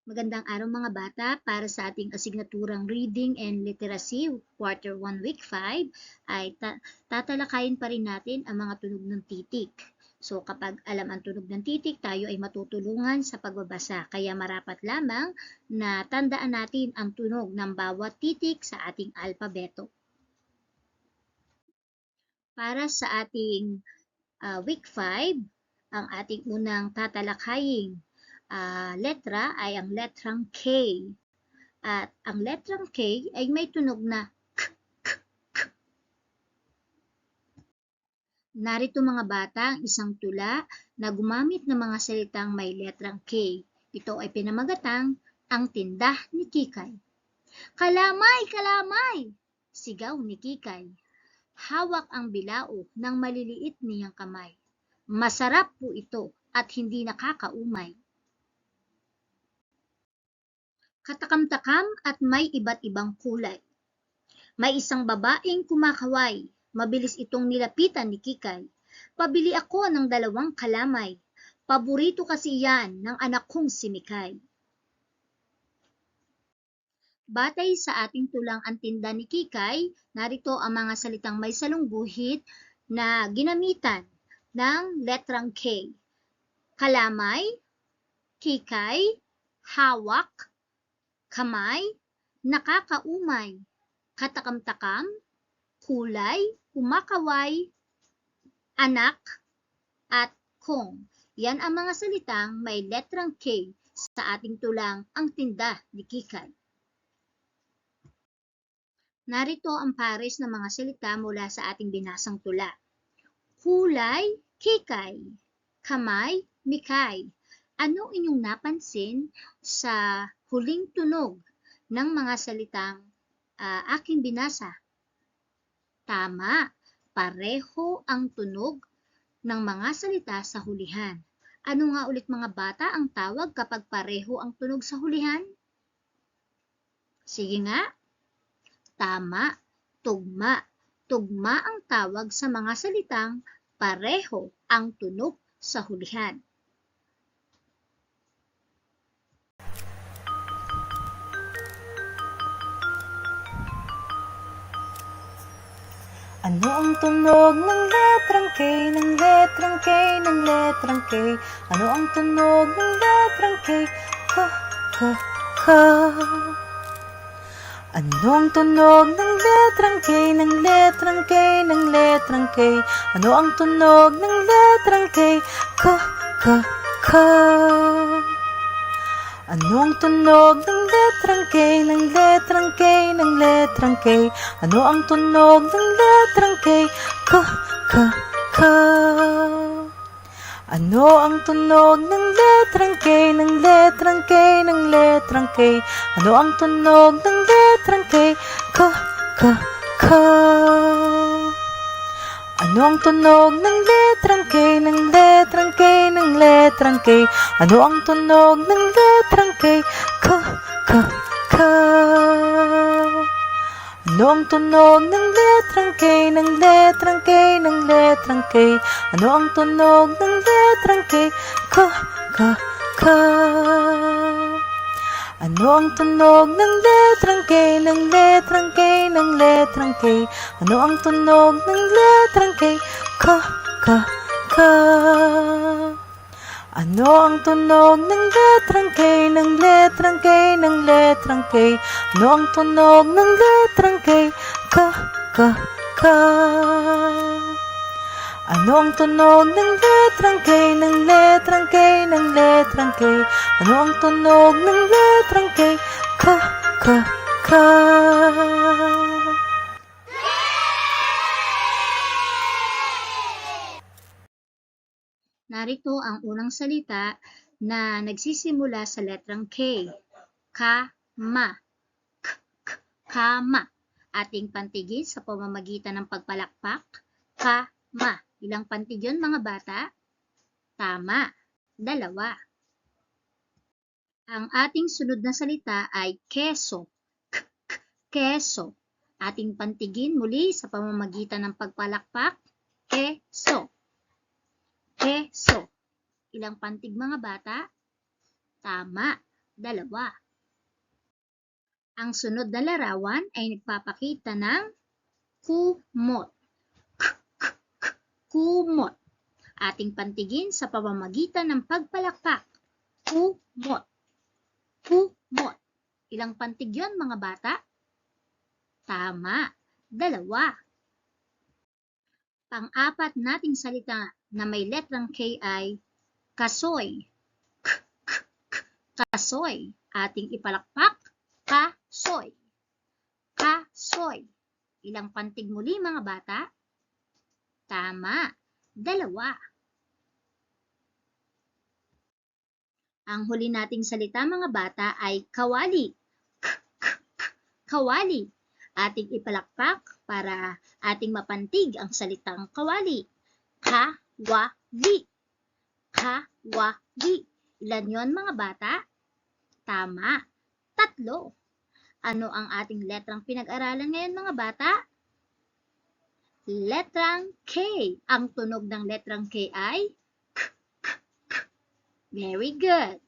Magandang araw mga bata, para sa ating asignaturang Reading and Literacy, Quarter 1, Week 5, ay tatalakayin pa rin natin ang mga tunog ng titik. So kapag alam ang tunog ng titik, tayo ay matutulungan sa pagbabasa. Kaya marapat lamang na tandaan natin ang tunog ng bawat titik sa ating alpabeto. Para sa ating Week 5, ang ating unang tatalakaying letra ay ang letrang K. At ang letrang K ay may tunog na k, k, k. Narito mga bata ang isang tula na gumamit ng mga salitang may letrang K. Ito ay pinamagatang ang tindah ni Kikay. Kalamay! Kalamay! Sigaw ni Kikay. Hawak ang bilao ng maliliit niyang kamay. Masarap po ito at hindi nakakaumay. Katakam-takam at may iba't ibang kulay. May isang babaeng kumakaway. Mabilis itong nilapitan ni Kikay. Pabili ako ng 2 kalamay. Paborito kasi yan ng anak kong si Mikay. Batay sa ating tulang Ang Tinda ni Kikay, narito ang mga salitang may salungguhit na ginamitan ng letrang K. Kalamay, Kikay, hawak, kamay, nakakaumay, katakam-takam, kulay, kumakaway, anak, at kong. Yan ang mga salitang may letrang K sa ating tulang Ang Tinda ni Kikay. Narito ang pares ng mga salita mula sa ating binasang tula. Kulay, Kikay. Kamay, Mikay. Ano inyong napansin sa huling tunog ng mga salitang aking binasa? Tama, pareho ang tunog ng mga salita sa hulihan. Ano nga ulit mga bata ang tawag kapag pareho ang tunog sa hulihan? Sige nga. Tama, tugma. Tugma ang tawag sa mga salitang pareho ang tunog sa hulihan. Ano ang tunog ng letrang K, ng letrang K, ng letrang K? Ano ang tunog ng letrang K? Ka, ka, ka. Ano ang tunog ng letrang K, ng letrang K, ng letrang K? Ano ang tunog ng letrang K? Ka, ka, ka. Ano ang tunog ng letrang K, ng letrang K, ng letrang K? Ano ang tunog ng letrang K? Ka, ka, ka. Ano ang tunog ng letrang K, ng letrang K, ng letrang K? Ano ang tunog ng letrang K? Ka, ka, ka. Ano ang tunog ng letrang K, ng letrang K, ng letrang K? Ano ang tunog ng letrang K? Ka, ka, ka. Ano ang tunog ng letrang K, ng letrang K, ng letrang K? Ano ang tunog ng letrang K? Ka, ka, ka. Ano ang tunog ng letrang K, ng letrang K, ng letrang K? Ano ang tunog ng letrang K? Ka, ka, ka. Ano ang tunog ng letrang K, ng letrang K, ng letrang K? Ano ang tunog ng letrang K? Ka, ka, ka. Ano ang tunog ng letrang K, ng letrang K, ng letrang K? Ano ang tunog ng letrang K? Ka, ka, ka. Narito ang unang salita na nagsisimula sa letrang K. Kama. K, k, kama. Ating pantigin sa pamamagitan ng pagpalakpak. Kama. Ilang pantig yun mga bata? Tama. 2. Ang ating sunod na salita ay keso. K, k, keso. Ating pantigin muli sa pamamagitan ng pagpalakpak. Keso. Keso. Ilang pantig mga bata? Tama. Dalawa. Ang sunod na larawan ay nagpapakita ng kumot. Kumot. Ating pantigin sa pamamagitan ng pagpalakpak. Kumot. Kumot. Ilang pantig yun, mga bata? Tama. Dalawa. Pang-apat nating salita na may letrang K ay kasoy. Kasoy. Ating ipalakpak. Kasoy. Kasoy. Ilang pantig muli, mga bata? Tama. Dalawa. Ang huli nating salita, mga bata, ay kawali. Kawali. Ating ipalakpak para ating mapantig ang salitang kawali. Kawali. Kawali. Ilan yon, mga bata? Tama. 3. Ano ang ating letrang pinag-aralan ngayon, mga bata? Letrang K. Ang tunog ng letrang K ay Very good.